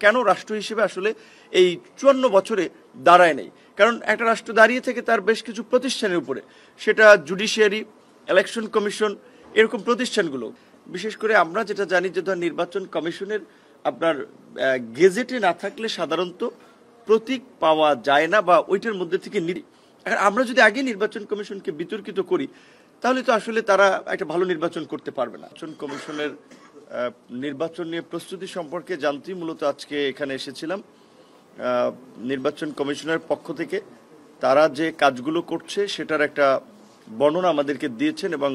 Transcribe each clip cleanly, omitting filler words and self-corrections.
কেন রাষ্ট্র হিসেবে আসলে এই 54 বছরে দাঁড়ায় নেই। কারণ একটা রাষ্ট্র দাঁড়িয়ে থেকে তার বেশ কিছু প্রতিষ্ঠানের উপরে, সেটা জুডিশিয়ারি, ইলেকশন কমিশন, এরকম প্রতিষ্ঠানগুলো। বিশেষ করে আমরা যেটা জানি যে ধর নির্বাচন কমিশনের আপনার গেজেটে না থাকলে সাধারণত প্রতীক পাওয়া যায় না বা ওইটার মধ্যে থেকে আমরা যদি আগে নির্বাচন কমিশনকে বিতর্কিত করি তাহলে তো আসলে তারা একটা ভালো নির্বাচন করতে পারবে না। নির্বাচন কমিশনের নির্বাচন নিয়ে প্রস্তুতি সম্পর্কে জানতেই মূলত আজকে এখানে এসেছিলাম। নির্বাচন কমিশনের পক্ষ থেকে তারা যে কাজগুলো করছে সেটার একটা বর্ণনা আমাদেরকে দিয়েছেন এবং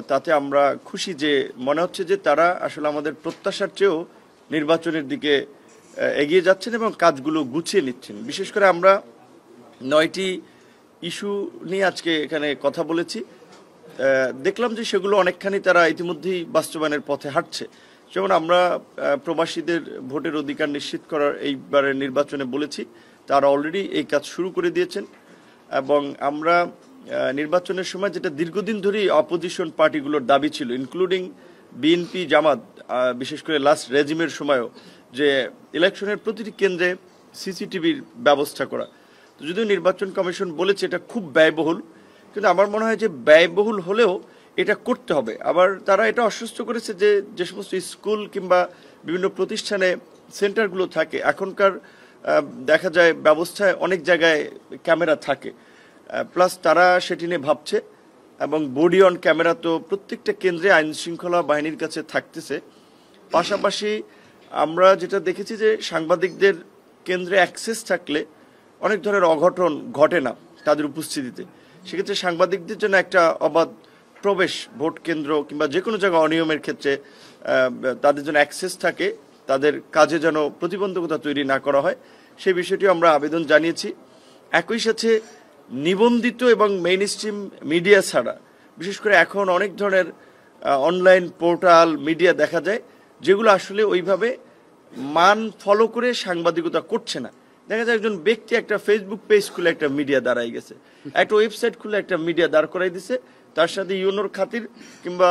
তাতে আমরা খুশি যে মনে হচ্ছে যে তারা আসলে আমাদের প্রত্যাশার চেয়েও নির্বাচনের দিকে এগিয়ে যাচ্ছেন এবং কাজগুলো গুছিয়ে নিচ্ছেন। বিশেষ করে আমরা 9টি ইস্যু নিয়ে আজকে এখানে কথা বলেছি, দেখলাম যে সেগুলো অনেকখানি তারা ইতিমধ্যেই বাস্তবায়নের পথে হাঁটছে। যেমন আমরা প্রবাসীদের ভোটের অধিকার নিশ্চিত করার এইবারের নির্বাচনে বলেছি, তারা অলরেডি এই কাজ শুরু করে দিয়েছেন। এবং আমরা নির্বাচনের সময় যেটা দীর্ঘদিন ধরেই অপোজিশন পার্টিগুলোর দাবি ছিল, ইনক্লুডিং বিএনপি, জামাত, বিশেষ করে লাস্ট রেজিমের সময়ও, যে ইলেকশনের প্রতিটি কেন্দ্রে সিসিটিভির ব্যবস্থা করা। তো যদিও নির্বাচন কমিশন বলেছে এটা খুব ব্যয়বহুল, কিন্তু আমার মনে হয় যে ব্যয়বহুল হলেও এটা করতে হবে। আবার তারা এটা আশ্বস্ত করেছে যে যে সমস্ত স্কুল কিংবা বিভিন্ন প্রতিষ্ঠানে সেন্টারগুলো থাকে, এখনকার দেখা যায় ব্যবস্থায় অনেক জায়গায় ক্যামেরা থাকে, প্লাস তারা সেটি নিয়ে ভাবছে। এবং বডি অন ক্যামেরা তো প্রত্যেকটা কেন্দ্রে আইন শৃঙ্খলা বাহিনীর কাছে থাকতেছে। পাশাপাশি আমরা যেটা দেখেছি যে সাংবাদিকদের কেন্দ্রে অ্যাক্সেস থাকলে অনেক ধরনের অঘটন ঘটে না তাদের উপস্থিতিতে। সেক্ষেত্রে সাংবাদিকদের জন্য একটা অবাধ প্রবেশ ভোট কেন্দ্র কিংবা যে কোনো জায়গায় অনিয়মের ক্ষেত্রে তাদের জন্য অ্যাক্সেস থাকে, তাদের কাজে যেন প্রতিবন্ধকতা তৈরি না করা হয়, সেই বিষয়টিও আমরা আবেদন জানিয়েছি। একই সাথে নিবন্ধিত এবং মেইন স্ট্রিম মিডিয়া ছাড়া, বিশেষ করে এখন অনেক ধরনের অনলাইন পোর্টাল মিডিয়া দেখা যায় যেগুলো আসলে ওইভাবে মান ফলো করে সাংবাদিকতা করছে না। দেখা যায় একজন ব্যক্তি একটা ফেসবুক পেজ খুলে একটা মিডিয়া দাঁড়াই গেছে, একটা ওয়েবসাইট খুলে একটা মিডিয়া দাঁড় করাই দিছে, তার সাথে ইউনোর খাতির কিংবা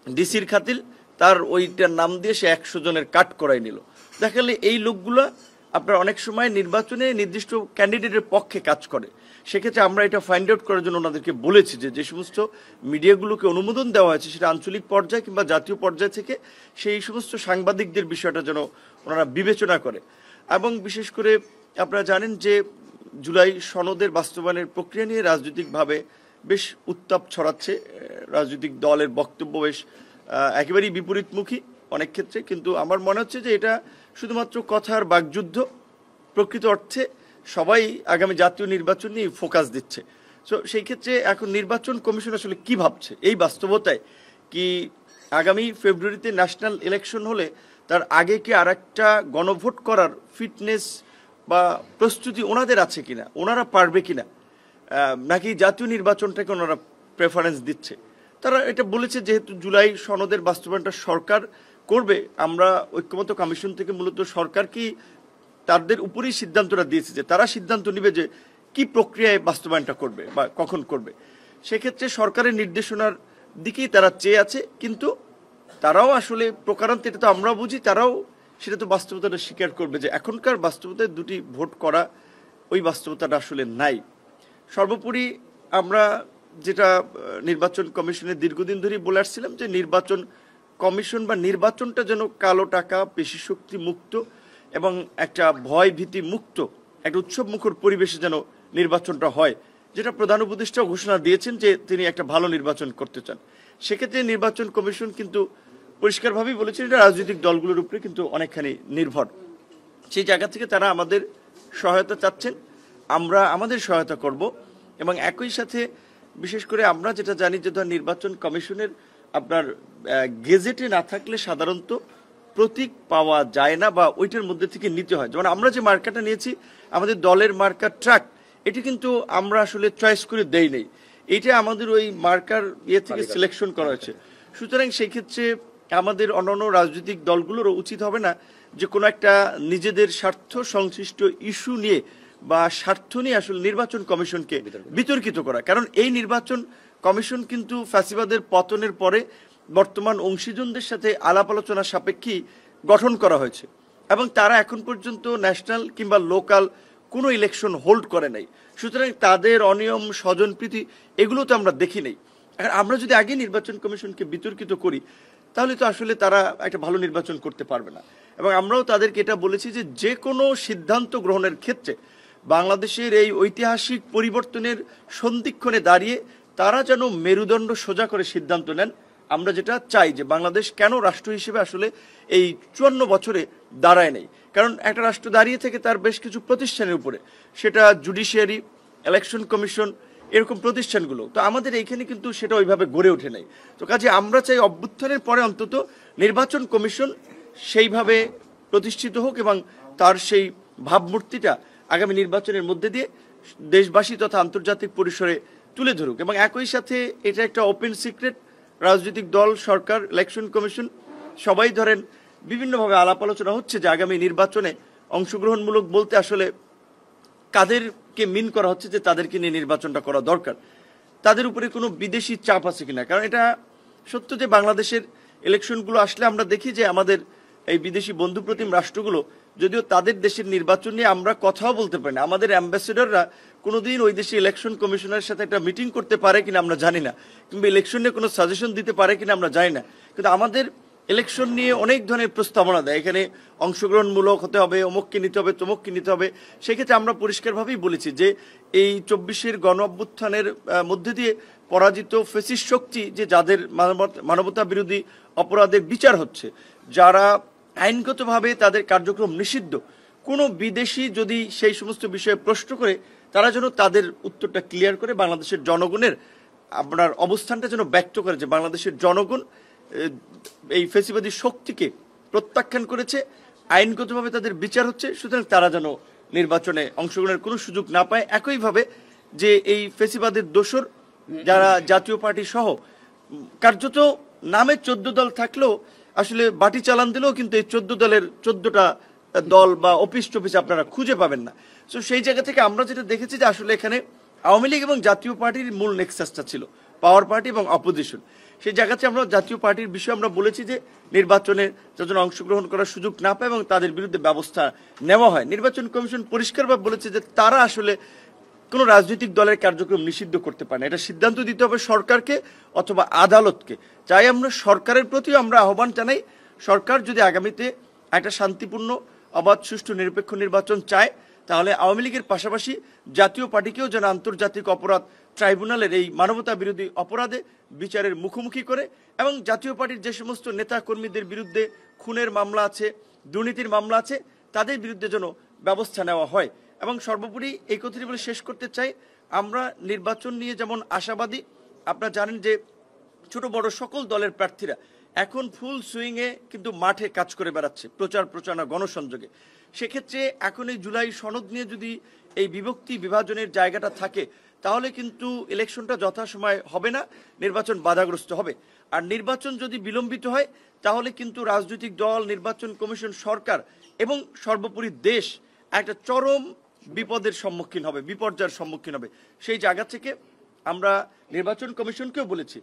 ডিসির খাতির তার ওইটার নাম দিয়ে সে 100 জনের কাট করাই নিল। দেখা গেলে এই লোকগুলো আপনার অনেক সময় নির্বাচনে নির্দিষ্ট ক্যান্ডিডেটের পক্ষে কাজ করে। সেক্ষেত্রে আমরা এটা ফাইন্ড আউট করার জন্য ওনাদেরকে বলেছি যে যে সমস্ত মিডিয়াগুলোকে অনুমোদন দেওয়া হয়েছে সেটা আঞ্চলিক পর্যায়ে কিংবা জাতীয় পর্যায় থেকে সেই সমস্ত সাংবাদিকদের বিষয়টা যেন ওনারা বিবেচনা করে। এবং বিশেষ করে আপনারা জানেন যে জুলাই সনদের বাস্তবায়নের প্রক্রিয়া নিয়ে রাজনৈতিকভাবে বেশ উত্তাপ ছড়াচ্ছে, রাজনৈতিক দলের বক্তব্য বেশ একেবারেই বিপরীতমুখী অনেক ক্ষেত্রে। কিন্তু আমার মনে হচ্ছে যে এটা শুধুমাত্র কথার বাকযুদ্ধ, প্রকৃত অর্থে সবাই আগামী জাতীয় নির্বাচন নিয়ে ফোকাস দিচ্ছে। সো সেই ক্ষেত্রে এখন নির্বাচন কমিশন আসলে কি ভাবছে এই বাস্তবতায়, কি আগামী ফেব্রুয়ারিতে ন্যাশনাল ইলেকশন হলে তার আগে কি আর একটা গণভোট করার ফিটনেস বা প্রস্তুতি ওনাদের আছে কিনা, ওনারা পারবে কিনা, নাকি জাতীয় নির্বাচনটাকে ওনারা প্রেফারেন্স দিচ্ছে। তারা এটা বলেছে যেহেতু জুলাই সনদের বাস্তবায়নটা সরকার করবে, আমরা ঐক্যমত্য কমিশন থেকে মূলত সরকার কি তাদের উপরেই সিদ্ধান্তটা দিয়েছে যে তারা সিদ্ধান্ত নেবে যে কি প্রক্রিয়ায় বাস্তবায়নটা করবে বা কখন করবে। সেক্ষেত্রে সরকারের নির্দেশনার দিকেই তারা চেয়ে আছে, কিন্তু তারাও আসলে প্রকারান্তে, এটা তো আমরা বুঝি, তারাও সেটা তো বাস্তবতাটা স্বীকার করবে যে এখনকার বাস্তবতায় দুটি ভোট করা ওই বাস্তবতাটা আসলে নাই। সর্বোপরি আমরা যেটা নির্বাচন কমিশনের দীর্ঘদিন ধরেই বলে আসছিলাম যে নির্বাচন কমিশন বা নির্বাচনটা যেন কালো টাকা, পেশি শক্তি মুক্ত এবং একটা ভয় ভীতি মুক্ত একটা উৎসব মুখর পরিবেশে যেন নির্বাচনটা হয়, যেটা প্রধান উপদেষ্টা ঘোষণা দিয়েছেন যে তিনি একটা ভালো নির্বাচন করতে চান। সেক্ষেত্রে নির্বাচন কমিশন কিন্তু পরিষ্কারভাবেই বলেছেন এটা রাজনৈতিক দলগুলোর উপরে কিন্তু অনেকখানি নির্ভর। সেই জায়গা থেকে তারা আমাদের সহায়তা চাচ্ছেন, আমরা আমাদের সহায়তা করব। এবং একই সাথে বিশেষ করে আমরা যেটা জানি যে ধর নির্বাচন কমিশনের আপনার গেজেটে না থাকলে সাধারণত প্রতীক পাওয়া যায় না বা ওইটার মধ্যে থেকে নিতে হয়। যেমন আমরা যে মার্কাটা নিয়েছি, আমাদের দলের মার্কার ট্রাক, এটি কিন্তু আমরা আসলে চয়েস করে দেই নেই, এইটা আমাদের ওই মার্কার ইয়ে থেকে সিলেকশন করা হয়েছে। সুতরাং সেই ক্ষেত্রে আমাদের অন্যান্য রাজনৈতিক দলগুলোরও উচিত হবে না যে কোনো একটা নিজেদের স্বার্থ সংশ্লিষ্ট ইস্যু নিয়ে বা স্বার্থ নিয়ে আসলে নির্বাচন কমিশনকে বিতর্কিত করা। কারণ এই নির্বাচন কমিশন কিন্তু ফ্যাসিবাদের পতনের পরে বর্তমান অংশীজনদের সাথে আলাপ আলোচনা সাপেক্ষেই গঠন করা হয়েছে। এবং তারা এখন পর্যন্ত ন্যাশনাল কিংবা লোকাল কোনো ইলেকশন হোল্ড করে নাই। সুতরাং তাদের অনিয়ম, স্বজনপ্রীতি এগুলো তো আমরা দেখি নাই। এখন আমরা যদি আগে নির্বাচন কমিশনকে বিতর্কিত করি তাহলে তো আসলে তারা একটা ভালো নির্বাচন করতে পারবে না। এবং আমরাও তাদেরকে এটা বলেছি যে যে কোনো সিদ্ধান্ত গ্রহণের ক্ষেত্রে বাংলাদেশের এই ঐতিহাসিক পরিবর্তনের সন্ধিক্ষণে দাঁড়িয়ে তারা যেন মেরুদণ্ড সোজা করে সিদ্ধান্ত নেন। আমরা যেটা চাই যে বাংলাদেশ কেন রাষ্ট্র হিসেবে আসলে এই 54 বছরে দাঁড়ায় নেই, কারণ একটা রাষ্ট্র দাঁড়িয়ে থেকে তার বেশ কিছু প্রতিষ্ঠানের উপরে, সেটা জুডিশিয়ারি, ইলেকশন কমিশন, এরকম প্রতিষ্ঠানগুলো তো আমাদের এইখানে কিন্তু সেটা ওইভাবে গড়ে ওঠে নাই। তো কাজে আমরা চাই অভ্যুত্থানের পরে অন্তত নির্বাচন কমিশন সেইভাবে প্রতিষ্ঠিত হোক এবং তার সেই ভাবমূর্তিটা আগামী নির্বাচনের মধ্যে দিয়ে দেশবাসী তথা আন্তর্জাতিক পরিসরে তুলে ধরুক। এবং একই সাথে এটা একটা ওপেন সিক্রেট, রাজনৈতিক দল, সরকার, ইলেকশন কমিশন সবাই ধরেন বিভিন্নভাবে আলাপ আলোচনা হচ্ছে যে আগামী নির্বাচনে অংশগ্রহণমূলক বলতে আসলে কাদেরকে মিন করা হচ্ছে যে তাদেরকে নিয়ে নির্বাচনটা করা দরকার, তাদের উপরে কোনো বিদেশি চাপ আছে কিনা। কারণ এটা সত্য যে বাংলাদেশের ইলেকশনগুলো আসলে আমরা দেখি যে আমাদের এই বিদেশি বন্ধুপ্রতিম রাষ্ট্রগুলো যদিও তাদের দেশের নির্বাচন নিয়ে আমরা কথাও বলতে পারি না, আমাদের অ্যাম্বাসেডররা কোনোদিন ওই দেশে ইলেকশন কমিশনের সাথে একটা মিটিং করতে পারে কিনা আমরা জানি না, কিংবা ইলেকশন নিয়ে কোনো সাজেশন দিতে পারে কিনা আমরা জানি না। কিন্তু আমাদের ইলেকশন নিয়ে অনেক ধরনের প্রস্তাবনা দেয়, এখানে অংশগ্রহণমূলক হতে হবে, অমুককে নিতে হবে, তমুককে নিতে হবে। সেক্ষেত্রে আমরা পরিষ্কারভাবেই বলেছি যে এই 24-এর গণ অভ্যুত্থানের মধ্যে দিয়ে পরাজিত ফ্যাসিস্ট শক্তি, যে যাদের মানবতা বিরোধী অপরাধের বিচার হচ্ছে, যারা আইনগতভাবে তাদের কার্যক্রম নিষিদ্ধ, কোনো বিদেশি যদি সেই সমস্ত বিষয়ে প্রশ্ন করে তারা যেন তাদের উত্তরটা ক্লিয়ার করে বাংলাদেশের জনগণের আপনার অবস্থানটা যেন ব্যক্ত করে যে বাংলাদেশের জনগণ এই ফ্যাসিবাদী শক্তিকে প্রত্যাখ্যান করেছে, আইনগতভাবে তাদের বিচার হচ্ছে, সুতরাং তারা যেন নির্বাচনে অংশগ্রহণের কোনো সুযোগ না পায়। একইভাবে যে এই ফ্যাসিবাদের দোসর যারা জাতীয় পার্টি সহ কার্যত নামে 14 দল থাকলেও আসলে বাটি চালান দিলেও কিন্তু এই 14 দলের 14টা দল বা অফিস টফিস আপনারা খুঁজে পাবেন না। তো সেই জায়গা থেকে আমরা যেটা দেখেছি যে আসলে এখানে আওয়ামী লীগ এবং জাতীয় পার্টির মূল নেক্সাসটা ছিল পাওয়ার পার্টি এবং অপোজিশন। সেই জায়গাতে আমরা জাতীয় পার্টির বিষয়ে আমরা বলেছি যে নির্বাচনে যাতে অংশগ্রহণ করার সুযোগ না পায় এবং তাদের বিরুদ্ধে ব্যবস্থা নেওয়া হয়। নির্বাচন কমিশন পরিষ্কারভাবে বলেছে যে তারা আসলে কোনো রাজনৈতিক দলের কার্যক্রম নিষিদ্ধ করতে পারে না, এটা সিদ্ধান্ত দিতে হবে সরকারকে অথবা আদালতকে। চাই আমরা সরকারের প্রতিও আমরা আহ্বান জানাই, সরকার যদি আগামীতে একটা শান্তিপূর্ণ, অবাধ, সুষ্ঠু, নিরপেক্ষ নির্বাচন চায় তাহলে আওয়ামী লীগের পাশাপাশি জাতীয় পার্টিকেও যেন আন্তর্জাতিক অপরাধ ট্রাইব্যুনালের এই মানবতা বিরোধী অপরাধে বিচারের মুখোমুখি করে এবং জাতীয় পার্টির যে সমস্ত নেতা কর্মীদের বিরুদ্ধে খুনের মামলা আছে, দুর্নীতির মামলা আছে, তাদের বিরুদ্ধে যেন ব্যবস্থা নেওয়া হয়। এবং সর্বোপরি এই কথাটি বলে শেষ করতে চাই, আমরা নির্বাচন নিয়ে যেমন আশাবাদী, আপনারা জানেন যে ছোট বড় সকল দলের প্রার্থীরা এখন ফুল সুইংয়ে কিন্তু মাঠে কাজ করে বেড়াচ্ছে, প্রচার প্রচারণা, গণসংযোগে। সেক্ষেত্রে এখন এই জুলাই সনদ নিয়ে যদি এই বিভক্তি বিভাজনের জায়গাটা থাকে তাহলে কিন্তু ইলেকশনটা যথাসময়ে হবে না, নির্বাচন বাধাগ্রস্ত হবে। আর নির্বাচন যদি বিলম্বিত হয় তাহলে কিন্তু রাজনৈতিক দল, নির্বাচন কমিশন, সরকার এবং সর্বোপরি দেশ একটা চরম বিপদের সম্মুখীন হবে, বিপর্যয়ের সম্মুখীন হবে। সেই জায়গা থেকে আমরা নির্বাচন কমিশনকেও বলেছি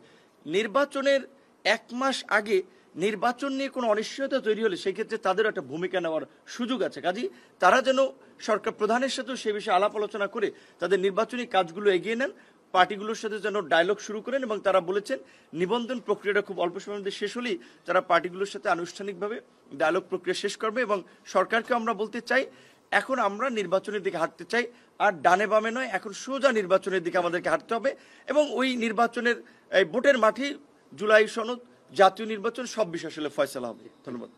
নির্বাচনের 1 মাস আগে নির্বাচন নিয়ে কোনো অনিশ্চয়তা তৈরি হলে সেই ক্ষেত্রে তাদের একটা ভূমিকা নেওয়ার সুযোগ আছে। কাজেই তারা যেন সরকার প্রধানের সাথেও সে বিষয়ে আলাপ আলোচনা করে তাদের নির্বাচনী কাজগুলো এগিয়ে নেন, পার্টিগুলোর সাথে যেন ডায়লগ শুরু করেন। এবং তারা বলেছেন নিবন্ধন প্রক্রিয়াটা খুব অল্প সময়ের মধ্যে শেষ হলেই তারা পার্টিগুলোর সাথে আনুষ্ঠানিকভাবে ডায়লগ প্রক্রিয়া শেষ করবে। এবং সরকারকে আমরা বলতে চাই এখন আমরা নির্বাচনের দিকে হাঁটতে চাই, আর ডানে বামে নয়, এখন সোজা নির্বাচনের দিকে আমাদেরকে হাঁটতে হবে। এবং ওই নির্বাচনের ভোটের মাঠে জুলাই সনদ, জাতীয় নির্বাচন, সব বিষয় আসলে ফয়সালা হবে। ধন্যবাদ।